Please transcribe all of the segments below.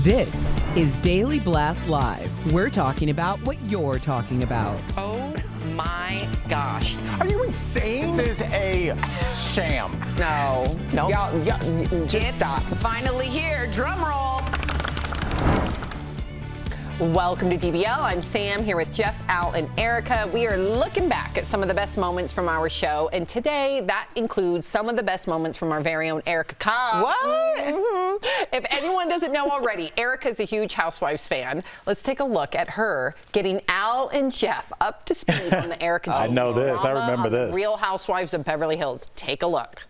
This is Daily Blast Live. We're talking about what you're talking about. Oh my gosh. Are you insane? This is a sham. No. Y'all, just stop. Finally here. Drum roll. Welcome to DBL. I'm Sam here with Jeff, Al, and Erica. We are looking back at some of the best moments from our show, and today that includes some of the best moments from our very own Erica Cobb. What? If anyone doesn't know already, Erica's a huge Housewives fan. Let's take a look at her getting Al and Jeff up to speed on the Erica Jane I know this. I drama remember on the this. Real Housewives of Beverly Hills. Take a look.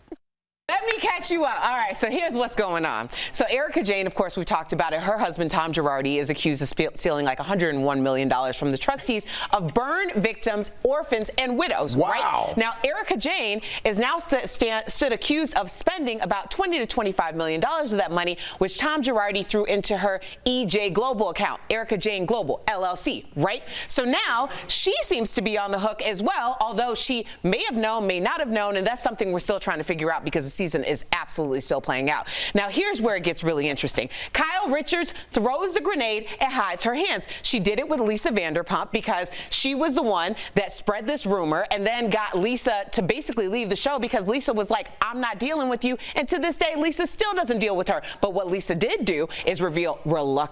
Let me catch you up. All right, so here's what's going on. So Erica Jane, of course, we've talked about it. Her husband, Tom Girardi, is accused of stealing like $101 million from the trustees of burn victims, orphans, and widows. Wow. Right? Now, Erica Jane is now stood accused of spending about $20 to $25 million of that money, which Tom Girardi threw into her EJ Global account, Erica Jane Global, LLC, right? So now she seems to be on the hook as well, although she may have known, may not have known, and that's something we're still trying to figure out because the season is absolutely still playing out. Now, here's where it gets really interesting. Kyle Richards throws the grenade and hides her hands. She did it with Lisa Vanderpump because she was the one that spread this rumor and then got Lisa to basically leave the show because Lisa was like, I'm not dealing with you. And to this day, Lisa still doesn't deal with her. But what Lisa did do is reveal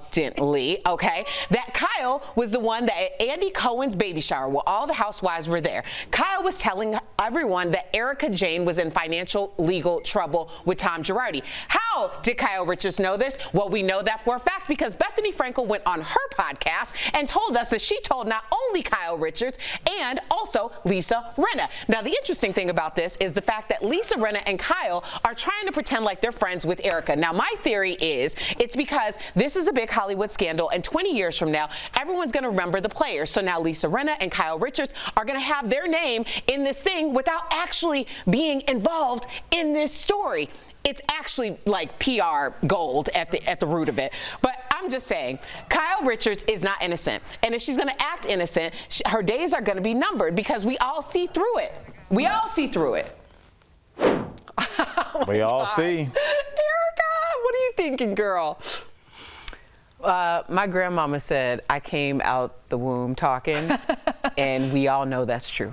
reluctantly, okay, that Kyle was the one that at Andy Cohen's baby shower, where all the housewives were there, Kyle was telling everyone that Erica Jane was in financial legal trouble with Tom Girardi. How did Kyle Richards know this? Well, we know that for a fact because Bethany Frankel went on her podcast and told us that she told not only Kyle Richards and also Lisa Rinna. Now, the interesting thing about this is the fact that Lisa Rinna and Kyle are trying to pretend like they're friends with Erica. Now, my theory is it's because this is a big Hollywood scandal, and 20 years from now, everyone's going to remember the players. So now Lisa Rinna and Kyle Richards are going to have their name in this thing without actually being involved in this story. It's actually like PR gold at the root of it. But I'm just saying, Kyle Richards is not innocent. And if she's going to act innocent, her days are going to be numbered because we all see through it. We all see through it. We all see. Erica, what are you thinking, girl? My grandmama said I came out the womb talking, and we all know that's true.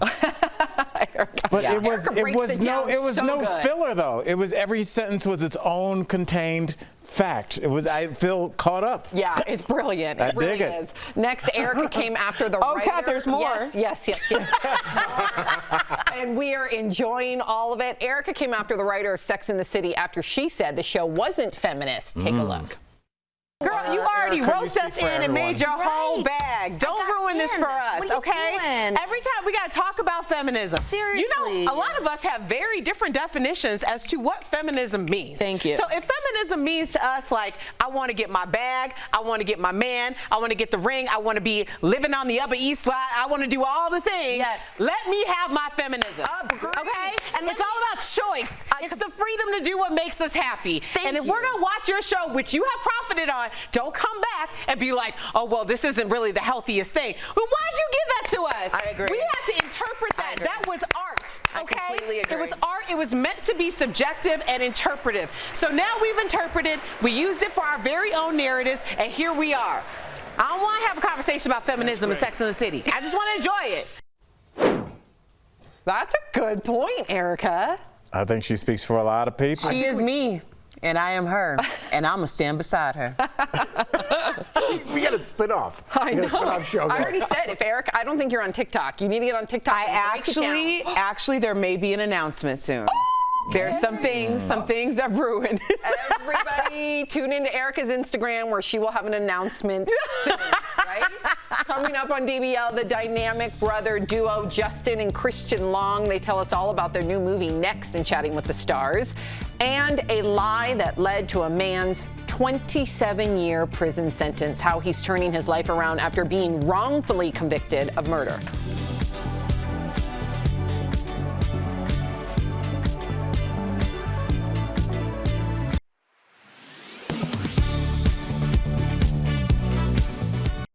But Yeah. it was no good. filler though. It was every sentence was its own contained fact. I feel caught up. Yeah, it's brilliant. I It really dig it. is. Next, Erica came after the writer. Kat, there's more. Yes. And we are enjoying all of it. Erica came after the writer of Sex and the City after she said the show wasn't feminist. Take a look. Girl, you already Erica, you wrote speak us for in and everyone. made your whole bag. Don't ruin this for us, What are you okay? doing? Every time we got to talk about feminism. Seriously. You know, a lot of us have very different definitions as to what feminism means. Thank you. So if feminism means to us like, I want to get my bag, I want to get my man, I want to get the ring, I want to be living on the Upper East Side, I want to do all the things. Yes. Let me have my feminism. Agreed. Okay? And It's all about choice. It's the freedom to do what makes us happy. And if you. we're going to watch your show, which you have profited on, don't come back and be like, oh, well, this isn't really the healthiest thing. Well, why'd you give that to us? I agree. We had to interpret that. agree. That was art, okay? I completely agree. It was art. It was meant to be subjective and interpretive. So now we've interpreted, we used it for our very own narratives, and here we are. I don't want to have a conversation about feminism and Sex and the City. I just want to enjoy it. That's a good point, Erica. I think she speaks for a lot of people. She is me, and I am her, and I'm going to stand beside her. We got a spin-off. I know. We got a spin-off show I going. already said, if Erica, I don't think you're on TikTok. You need to get on TikTok. and break it down. Actually, there may be an announcement soon. There's some things are brewing. Everybody tune into Erica's Instagram where she will have an announcement soon, right? Coming up on DBL, the dynamic brother duo Justin and Christian Long. They tell us all about their new movie Next and Chatting with the Stars. And a lie that led to a man's 27-year prison sentence, how he's turning his life around after being wrongfully convicted of murder.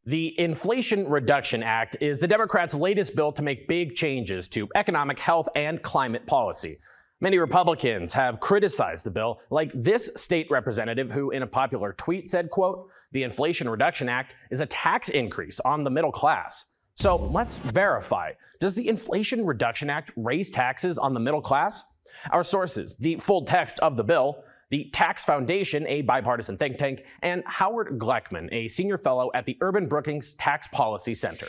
The Inflation Reduction Act is the Democrats' latest bill to make big changes to economic, health, and climate policy. Many Republicans have criticized the bill, like this state representative who in a popular tweet said, quote, "The Inflation Reduction Act is a tax increase on the middle class." So let's verify. Does the Inflation Reduction Act raise taxes on the middle class? Our sources, the full text of the bill, the Tax Foundation, a bipartisan think tank, and Howard Gleckman, a senior fellow at the Urban Brookings Tax Policy Center.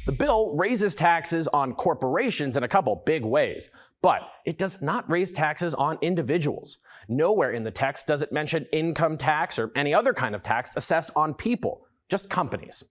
The bill raises taxes on corporations in a couple big ways, but it does not raise taxes on individuals. Nowhere in the text does it mention income tax or any other kind of tax assessed on people, just companies.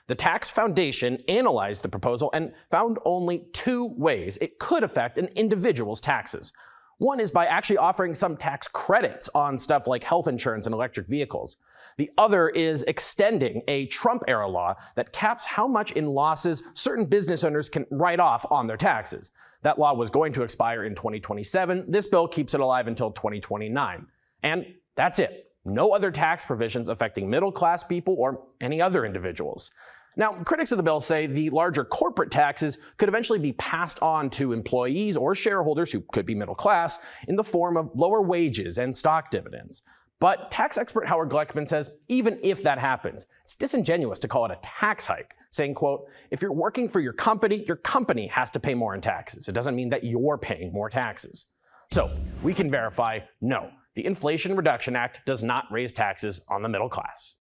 The Tax Foundation analyzed the proposal and found only 2 ways it could affect an individual's taxes. One is by actually offering some tax credits on stuff like health insurance and electric vehicles. The other is extending a Trump-era law that caps how much in losses certain business owners can write off on their taxes. That law was going to expire in 2027. This bill keeps it alive until 2029. And that's it. No other tax provisions affecting middle-class people or any other individuals. Now, critics of the bill say the larger corporate taxes could eventually be passed on to employees or shareholders who could be middle class in the form of lower wages and stock dividends. But tax expert Howard Gleckman says even if that happens, it's disingenuous to call it a tax hike, saying, quote, "If you're working for your company has to pay more in taxes. It doesn't mean that you're paying more taxes." So we can verify, no, the Inflation Reduction Act does not raise taxes on the middle class.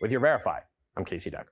With your Verify, I'm Casey Decker.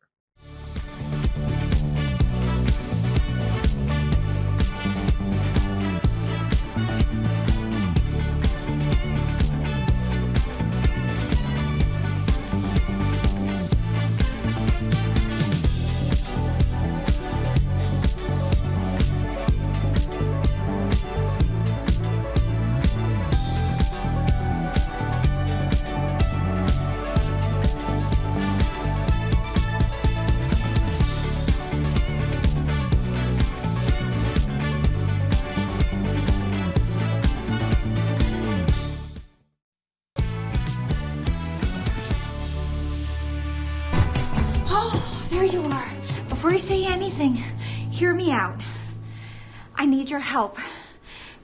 There you are. Before you say anything, hear me out. I need your help.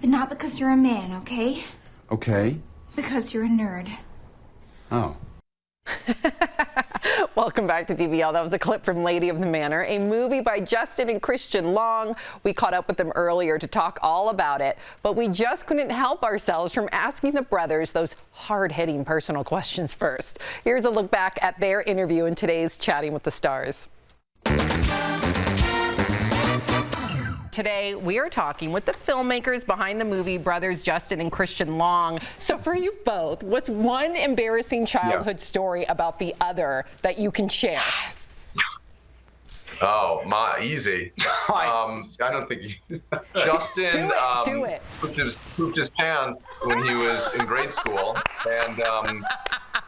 But not because you're a man, okay? Okay. Because you're a nerd. Oh. Welcome back to DBL. That was a clip from Lady of the Manor, a movie by Justin and Christian Long. We caught up with them earlier to talk all about it, but we just couldn't help ourselves from asking the brothers those hard-hitting personal questions first. Here's a look back at their interview in today's Chatting with the Stars. Today, we are talking with the filmmakers behind the movie Brothers Justin and Christian Long. So for you both, what's one embarrassing childhood story about the other that you can share? Oh, easy. I don't think you... Justin Do it. pooped his pants when he was in grade school, and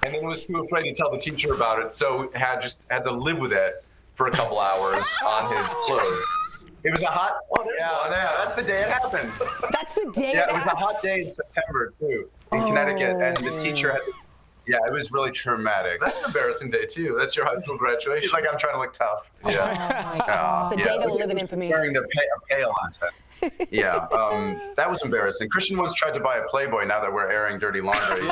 then was too afraid to tell the teacher about it, so had to live with it for a couple hours on his clothes. It was a hot. That's the day it happened. That's the day. Yeah, it was a hot day in September too, in Connecticut, and the teacher had to. Yeah, it was really traumatic. That's an embarrassing day too. That's your high school graduation. He's like, I'm trying to look tough. Yeah. It's a day that will live in infamy. Wearing a pail on set. Yeah, that was embarrassing. Christian once tried to buy a Playboy. Now that we're airing dirty laundry,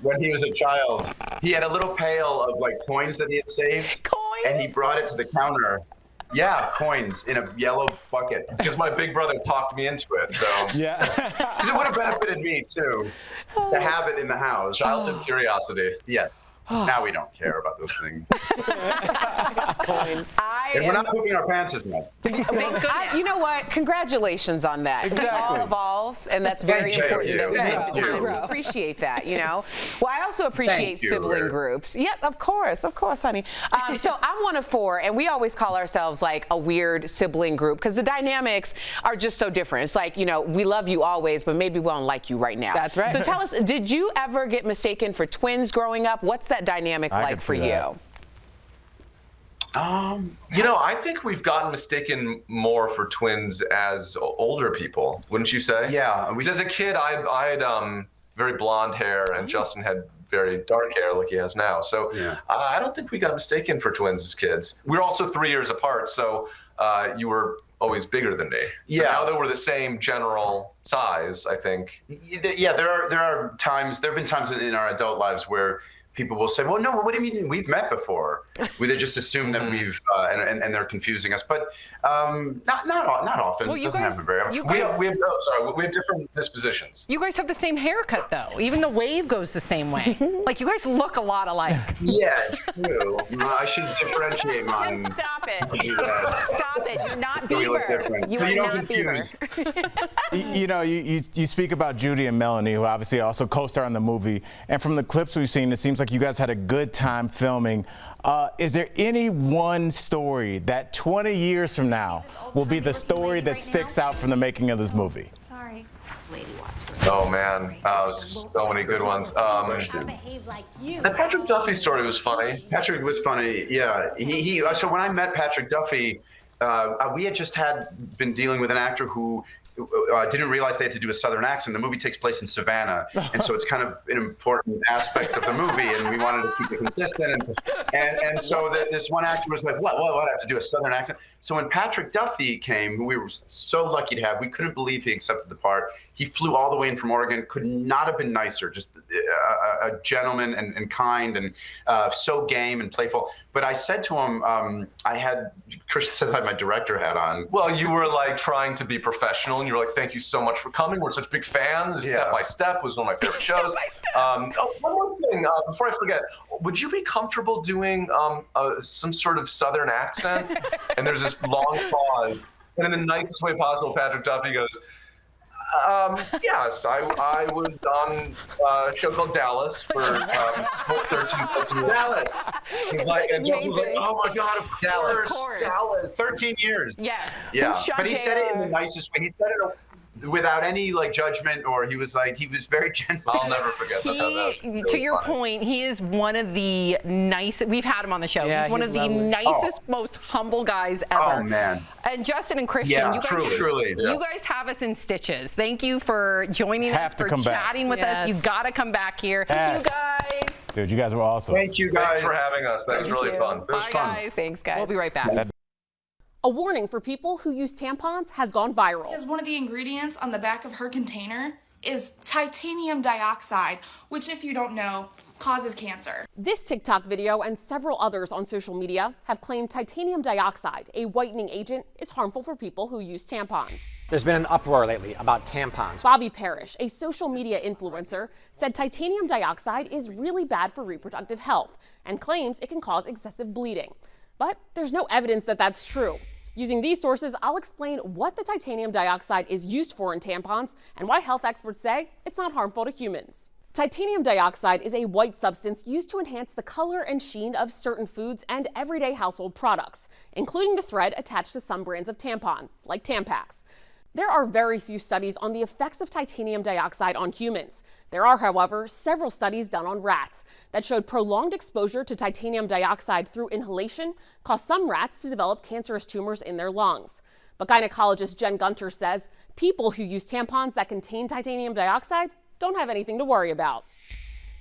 when he was a child, he had a little pail of like coins that he had saved, and he brought it to the counter. Yeah, coins in a yellow bucket. Because my big brother talked me into it, so. Yeah. Because it would have benefited me too to have it in the house. Childhood curiosity. Yes. Now we don't care about those things. Coins. And we're not pooping our pants as much. You know what? Congratulations on that. Exactly. We all evolve, and that's very Thank important you. that we take Thank the time you. to appreciate that, you know? Well, I also appreciate Thank you. sibling groups. Yeah, of course, honey. So I'm one of 4, and we always call ourselves like a weird sibling group because the dynamics are just so different. It's like, you know, we love you always, but maybe we don't like you right now. That's right. So tell us, did you ever get mistaken for twins growing up? What's that dynamic like for you? You know, I think we've gotten mistaken more for twins as older people, wouldn't you say? Yeah. Because as a kid, I had very blonde hair, and Justin had very dark hair like he has now. So I don't think we got mistaken for twins as kids. We were also 3 years apart, so you were always bigger than me. Yeah. But now that we're the same general size, I think. Yeah, there are times. There have been times in our adult lives where people will say, "Well, no, what do you mean we've met before?" They just assume that we've, and they're confusing us. But not often. Well, It doesn't happen very often. We have different dispositions. You guys have the same haircut, though. Even the wave goes the same way. Like, you guys look a lot alike. Yes, true. I should differentiate mine. Stop it. Stop it. You're not We look Bieber. different. You So are you don't not confuse. Bieber. You know, you speak about Judy and Melanie, who obviously also co-star in the movie. And from the clips we've seen, it seems like you guys had a good time filming. Is there any one story that 20 years from now will be the story that sticks out from the making of this movie? Sorry. Oh man, so many good ones. The Patrick Duffy story was funny. Patrick was funny. Yeah. So when I met Patrick Duffy, we had just been dealing with an actor who didn't realize they had to do a Southern accent. The movie takes place in Savannah, and so it's kind of an important aspect of the movie, and we wanted to keep it consistent. And so this one actor was like, what, I have to do a Southern accent? So when Patrick Duffy came, who we were so lucky to have, we couldn't believe he accepted the part. He flew all the way in from Oregon, could not have been nicer, just a gentleman and kind and so game and playful. But I said to him, Christian says I had my director hat on. Well, you were like trying to be professional, and you were like, "Thank you so much for coming. We're such big fans." Yeah. Step by Step was one of my favorite shows. One more thing before I forget: would you be comfortable doing some sort of Southern accent? And there's this long pause, and in the nicest way possible, Patrick Duffy goes, "Yes, I was on a show called Dallas for 13 years." Dallas. He's like, and Justin was like, "Oh my God, of course, Dallas, 13 years. Yes. Yeah, Shot but he said it in the nicest way. He said it without any judgment, or he was very gentle. I'll never forget that. Really to your funny. point, he is one of the nicest. We've had him on the show. Yeah, he's one of the lovely. nicest, most humble guys ever. Oh man. And Justin and Christian, Yeah, you guys, truly. you guys have us in stitches. Thank you for joining us, Have to for come back. chatting with us. You got to come back here. Yes. You guys. Dude, you guys were awesome. Thank you guys. Thanks for having us. That was really fun. It was Bye, fun. guys. Thanks, guys. We'll be right back. A warning for people who use tampons has gone viral. Because one of the ingredients on the back of her container is titanium dioxide, which, if you don't know, causes cancer. This TikTok video and several others on social media have claimed titanium dioxide, a whitening agent, is harmful for people who use tampons. There's been an uproar lately about tampons. Bobby Parrish, a social media influencer, said titanium dioxide is really bad for reproductive health and claims it can cause excessive bleeding. But there's no evidence that that's true. Using these sources, I'll explain what the titanium dioxide is used for in tampons and why health experts say it's not harmful to humans. Titanium dioxide is a white substance used to enhance the color and sheen of certain foods and everyday household products, including the thread attached to some brands of tampon, like Tampax. There are very few studies on the effects of titanium dioxide on humans. There are, however, several studies done on rats that showed prolonged exposure to titanium dioxide through inhalation caused some rats to develop cancerous tumors in their lungs. But gynecologist Jen Gunter says people who use tampons that contain titanium dioxide don't have anything to worry about.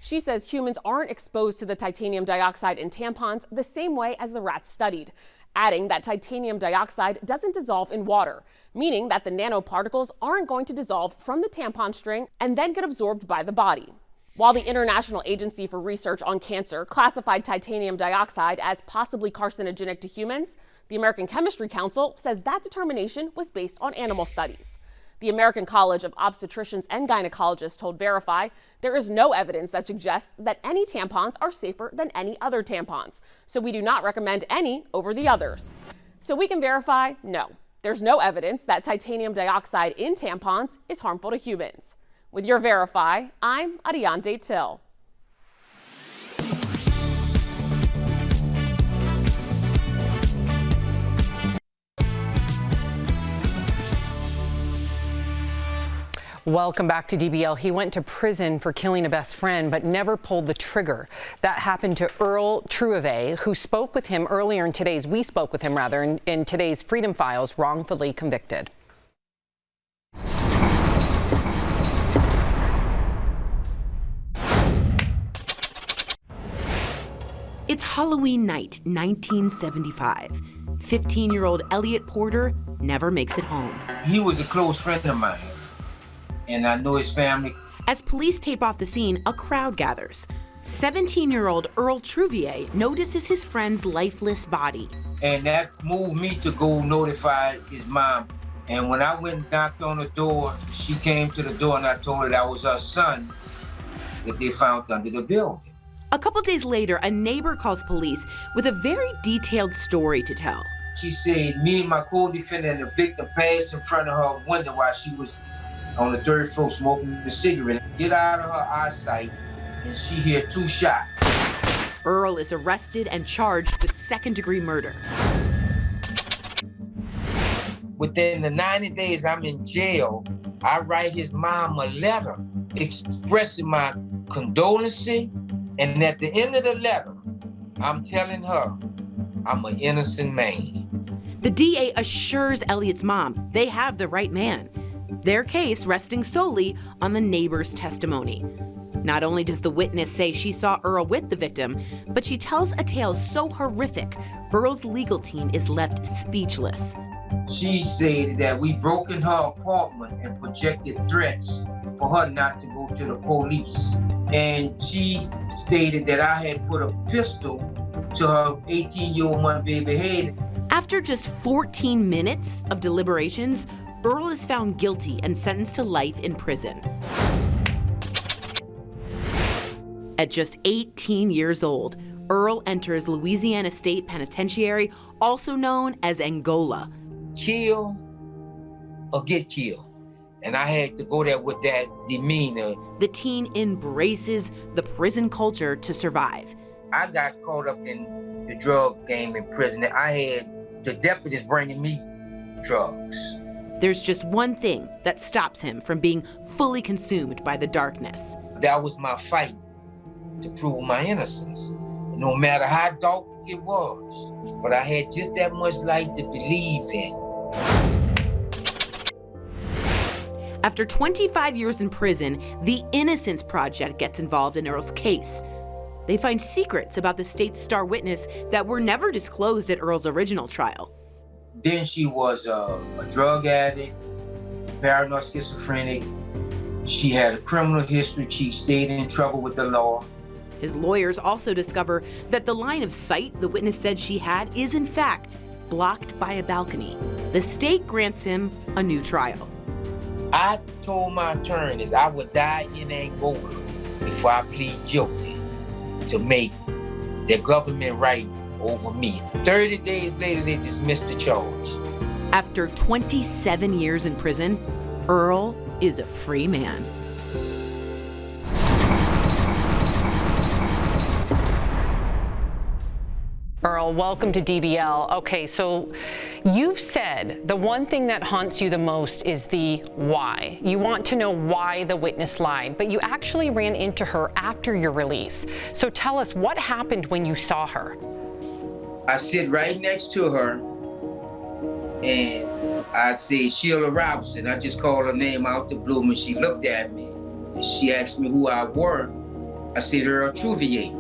She says humans aren't exposed to the titanium dioxide in tampons the same way as the rats studied, adding that titanium dioxide doesn't dissolve in water, meaning that the nanoparticles aren't going to dissolve from the tampon string and then get absorbed by the body. While the International Agency for Research on Cancer classified titanium dioxide as possibly carcinogenic to humans, the American Chemistry Council says that determination was based on animal studies. The American College of Obstetricians and Gynecologists told Verify there is no evidence that suggests that any tampons are safer than any other tampons, so we do not recommend any over the others. So we can verify, no, there's no evidence that titanium dioxide in tampons is harmful to humans. With your Verify, I'm Adiante Till. Welcome back to DBL. He went to prison for killing a best friend, but never pulled the trigger. That happened to Earl Trueve, who spoke with him earlier in today's, in today's Freedom Files, wrongfully convicted. It's Halloween night, 1975. 15-year-old Elliot Porter never makes it home. He was a close friend of mine, and I know his family. As police tape off the scene, a crowd gathers. 17-year-old Earl Trouvier notices his friend's lifeless body. And that moved me to go notify his mom. And when I went and knocked on the door, she came to the door and I told her that was her son that they found under the building. A couple days later, a neighbor calls police with a very detailed story to tell. She said me and my co-defendant and the victim passed in front of her window while she was on the third floor smoking a cigarette. Get out of her eyesight, and she heard 2 shots. Earl is arrested and charged with second-degree murder. Within the 90 days I'm in jail, I write his mom a letter expressing my condolences, and at the end of the letter, I'm telling her I'm an innocent man. The DA assures Elliot's mom they have the right man, their case resting solely on the neighbor's testimony. Not only does the witness say she saw Earl with the victim, but she tells a tale so horrific, Earl's legal team is left speechless. She said that we broke in her apartment and projected threats for her not to go to the police. And she stated that I had put a pistol to her 18-year-old baby head. After just 14 minutes of deliberations, Earl is found guilty and sentenced to life in prison. At just 18 years old, Earl enters Louisiana State Penitentiary, also known as Angola. Kill or get killed. And I had to go there with that demeanor. The teen embraces the prison culture to survive. I got caught up in the drug game in prison. I had the deputies bringing me drugs. There's just one thing that stops him from being fully consumed by the darkness. That was my fight to prove my innocence. No matter how dark it was, but I had just that much light to believe in. After 25 years in prison, the Innocence Project gets involved in Earl's case. They find secrets about the state's star witness that were never disclosed at Earl's original trial. Then she was a drug addict, paranoid schizophrenic. She had a criminal history. She stayed in trouble with the law. His lawyers also discover that the line of sight the witness said she had is in fact blocked by a balcony. The state grants him a new trial. I told my attorneys I would die in Angola before I plead guilty to make the government right over me. 30 days later, they dismissed the charge. After 27 years in prison, Earl is a free man. Earl, welcome to DBL. Okay, so you've said the one thing that haunts you the most is the why. You want to know why the witness lied, but you actually ran into her after your release. So tell us what happened when you saw her. I sit right next to her, and I'd say Sheila Robinson. I just called her name out the blue, and she looked at me. And she asked me who I were. I said Earl Trouvier.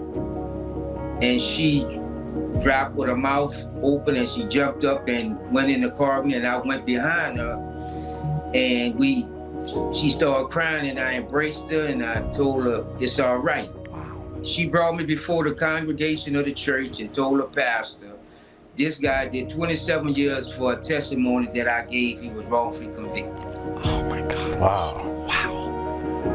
And she dropped with her mouth open, and she jumped up and went in the car with me, and I went behind her. And she started crying, and I embraced her, and I told her it's all right. She brought me before the congregation of the church and told her pastor, this guy did 27 years for a testimony that I gave he was wrongfully convicted. Oh my God. Wow. Wow.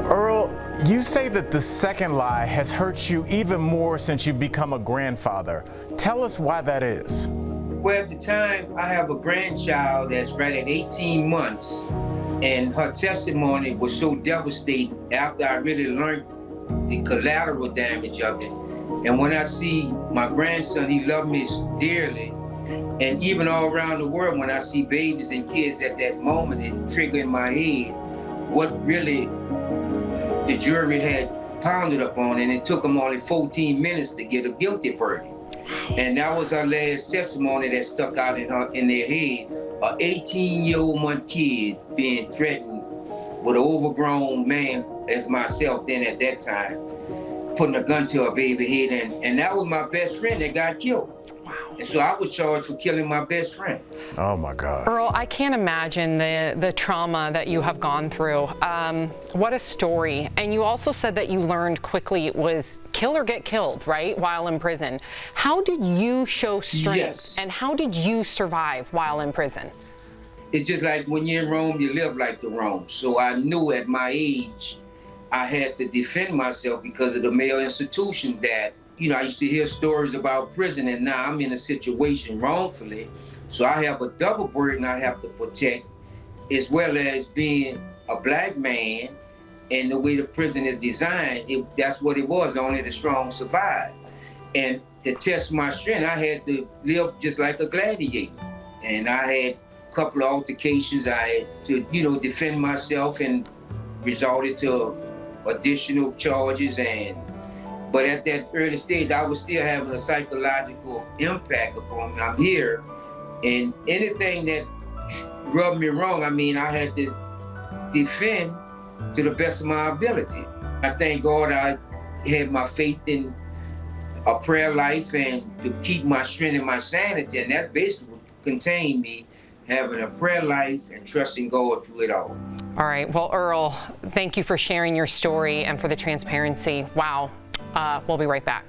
Earl, you say that the second lie has hurt you even more since you've become a grandfather. Tell us why that is. Well, at the time, I have a grandchild that's right at 18 months, and her testimony was so devastating after I really learned the collateral damage of it. And when I see my grandson, he loved me dearly. And even all around the world, when I see babies and kids at that moment, it triggered in my head what really the jury had pounded upon, and it took them only 14 minutes to get a guilty verdict. And that was her last testimony that stuck out in their head. An 18-year-old kid being threatened with an overgrown man as myself then at that time. putting a gun to a baby head, and that was my best friend that got killed. Wow. And so I was charged for killing my best friend. Oh my God. Earl, I can't imagine the trauma that you have gone through. What a story. And you also said that you learned quickly it was kill or get killed, right, while in prison. How did you show strength? Yes. And how did you survive while in prison? It's just like when you're in Rome, you live like the Rome. So I knew at my age, I had to defend myself because of the male institution that, you know, I used to hear stories about prison, and now I'm in a situation wrongfully. So I have a double burden I have to protect, as well as being a black man, and the way the prison is designed, that's what it was, only the strong survive. And to test my strength, I had to live just like a gladiator. And I had a couple of altercations. I had to, you know, defend myself and resorted to additional charges. But at that early stage, I was still having a psychological impact upon me. I'm here, and anything that rubbed me wrong, I mean, I had to defend to the best of my ability. I thank God I had my faith in a prayer life and to keep my strength and my sanity, and that basically contained me having a prayer life and trusting God through it all. All right. Well, Earl, thank you for sharing your story and for the transparency. Wow. We'll be right back.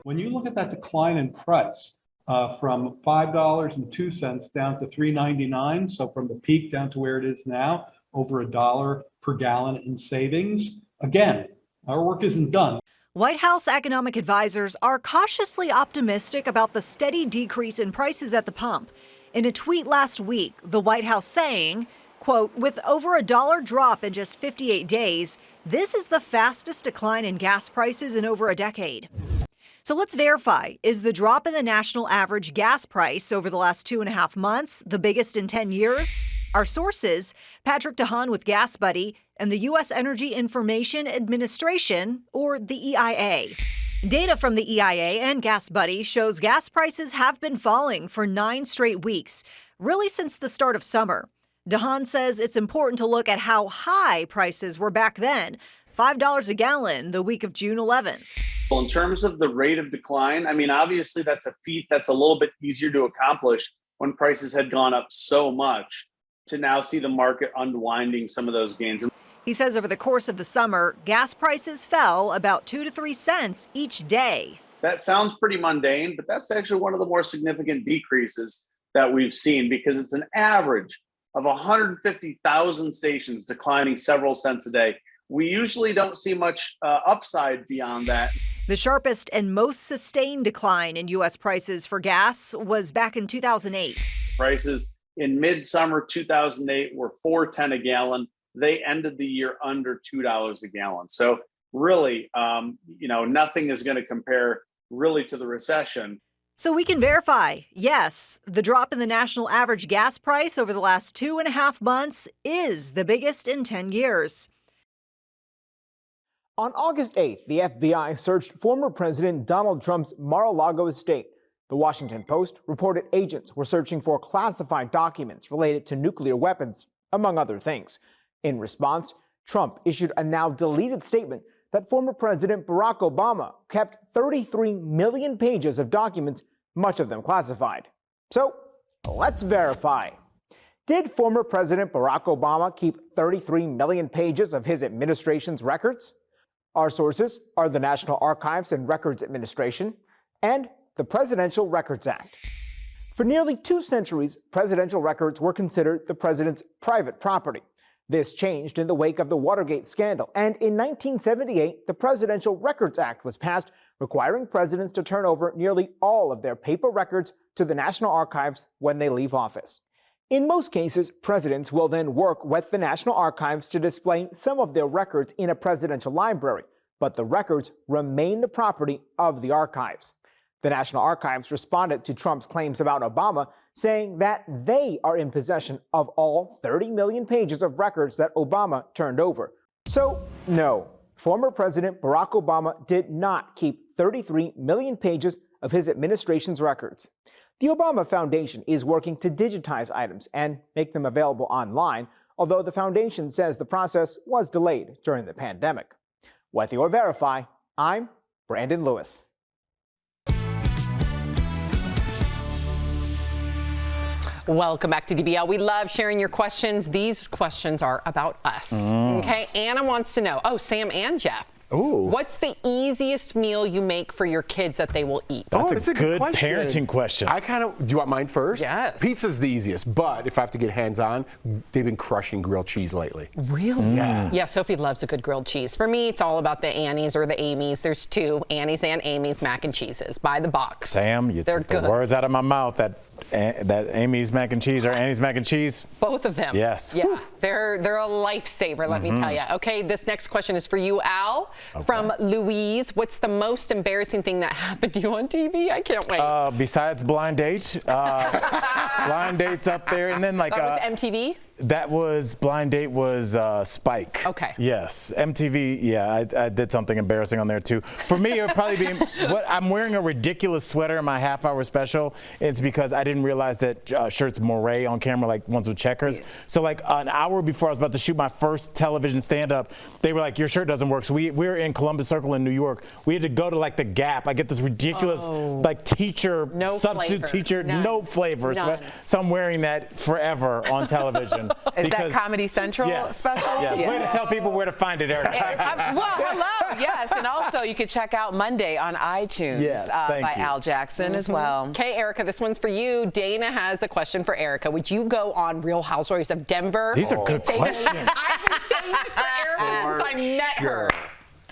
When you look at that decline in price from $5.02 down to $3.99, so from the peak down to where it is now, over $1 per gallon in savings, again, our work isn't done. White House economic advisors are cautiously optimistic about the steady decrease in prices at the pump. In a tweet last week, the White House saying, quote, with over $1 drop in just 58 days, this is the fastest decline in gas prices in over a decade. So let's verify, is the drop in the national average gas price over the last 2.5 months the biggest in 10 years? Our sources, Patrick DeHaan with Gas Buddy and the U.S. Energy Information Administration, or the EIA. Data from the EIA and Gas Buddy shows gas prices have been falling for 9 straight weeks, really since the start of summer. DeHaan says it's important to look at how high prices were back then, $5 a gallon the week of June 11th. Well, in terms of the rate of decline, I mean, obviously that's a feat that's a little bit easier to accomplish when prices had gone up so much, to now see the market unwinding some of those gains. He says over the course of the summer, gas prices fell about 2 to 3 cents each day. That sounds pretty mundane, but that's actually one of the more significant decreases that we've seen, because it's an average of 150,000 stations declining several cents a day. We usually don't see much upside beyond that. The sharpest and most sustained decline in U.S. prices for gas was back in 2008. Prices in midsummer 2008 were $4.10 a gallon. They ended the year under $2 a gallon. So really, nothing is going to compare really to the recession. So we can verify, yes, the drop in the national average gas price over the last 2.5 months is the biggest in 10 years. On August 8th, the FBI searched former President Donald Trump's Mar-a-Lago estate. The Washington Post reported agents were searching for classified documents related to nuclear weapons, among other things. In response, Trump issued a now deleted statement that former President Barack Obama kept 33 million pages of documents, much of them classified. So let's verify. Did former President Barack Obama keep 33 million pages of his administration's records? Our sources are the National Archives and Records Administration and the Presidential Records Act. For nearly 2 centuries, presidential records were considered the president's private property. This changed in the wake of the Watergate scandal, and in 1978, the Presidential Records Act was passed, requiring presidents to turn over nearly all of their paper records to the National Archives when they leave office. In most cases, presidents will then work with the National Archives to display some of their records in a presidential library, but the records remain the property of the archives. The National Archives responded to Trump's claims about Obama, saying that they are in possession of all 30 million pages of records that Obama turned over. So, no, former President Barack Obama did not keep 33 million pages of his administration's records. The Obama Foundation is working to digitize items and make them available online, although the foundation says the process was delayed during the pandemic. With your Verify, I'm Brandon Lewis. Welcome back to DBL. We love sharing your questions. These questions are about us. Okay, Anna wants to know. Oh, Sam and Jeff. Ooh. What's the easiest meal you make for your kids that they will eat? That's a good parenting question. I do you want mine first? Yes. Pizza's the easiest, but if I have to get hands-on, they've been crushing grilled cheese lately. Really? Yeah. Yeah, Sophie loves a good grilled cheese. For me, it's all about the Annie's or the Amy's. There's two, Annie's and Amy's mac and cheeses by the box. Sam, you They're took good. the words out of my mouth. That Amy's mac and cheese or Annie's mac and cheese. Both of them. Yes. Yeah, they're a lifesaver, let me tell you. Okay, this next question is for you, Al, from Louise. What's the most embarrassing thing that happened to you on TV? I can't wait. Besides Blind Date, Blind Date's up there, and then like that was MTV? That was Blind Date was Spike. Okay. Yes, MTV. Yeah, I did something embarrassing on there too. For me, it would probably be what I'm wearing a ridiculous sweater in my half-hour special. It's because I didn't realize that shirts moire on camera, like ones with checkers. So like an hour before I was about to shoot my first television stand-up, they were like, "Your shirt doesn't work." So we're in Columbus Circle in New York. We had to go to like the Gap. I get this ridiculous like teacher, substitute teacher, no flavor. So I'm wearing that forever on television. Is that Comedy Central special? Yes. Way to tell people where to find it, Eric. Well, hello. Yes, and also you could check out Monday on iTunes. Yes, thank by you. Al Jackson as well. Okay, Erica, this one's for you. Dana has a question for Erica. Would you go on Real Housewives of Denver? These are good questions. I've been saying this for Erica since I met her.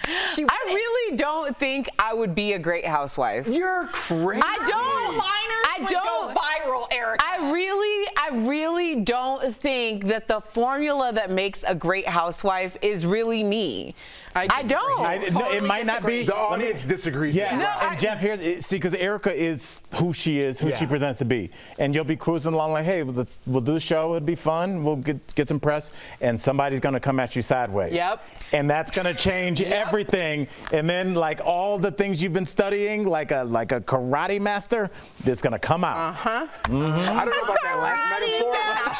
I really don't think I would be a great housewife. You're crazy. I don't. I don't. Go viral, Erica. I really don't think that the formula that makes a great housewife is really me. I don't. It might not be. The audience disagrees. Yeah. And Jeff, see, because Erica is who she is, who she presents to be, and you'll be cruising along like, hey, we'll do the show. It'll be fun. We'll get some press, and somebody's gonna come at you sideways. Yep. And that's gonna change everything. And then like all the things you've been studying, like a karate master, that's gonna come out. I don't know about that last metaphor.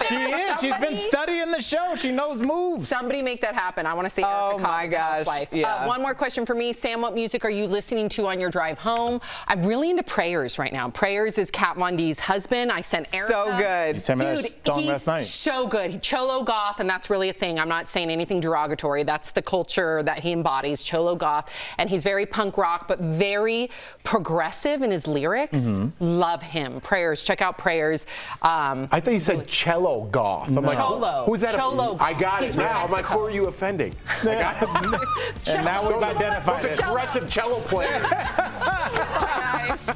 She is. She's been studying the show. She knows moves. Somebody make that happen. I want to see Erica. Oh my gosh. One more question for me. Sam, what music are you listening to on your drive home? I'm really into Prayers right now. Prayers is Kat Von D's husband. I sent Erica. So good. You sent me that song last night. So good. Cholo goth, and that's really a thing. I'm not saying anything derogatory. That's the culture that he embodies, Cholo goth. And he's very punk rock, but very progressive in his lyrics. Love him. Prayers. Check out Prayers. I thought you said cello goth. I'm like, Cholo. who's that? Cholo I got He's it now. from I'm like, who are you offending? I got it. And now we've identified those it. aggressive cello players. Guys.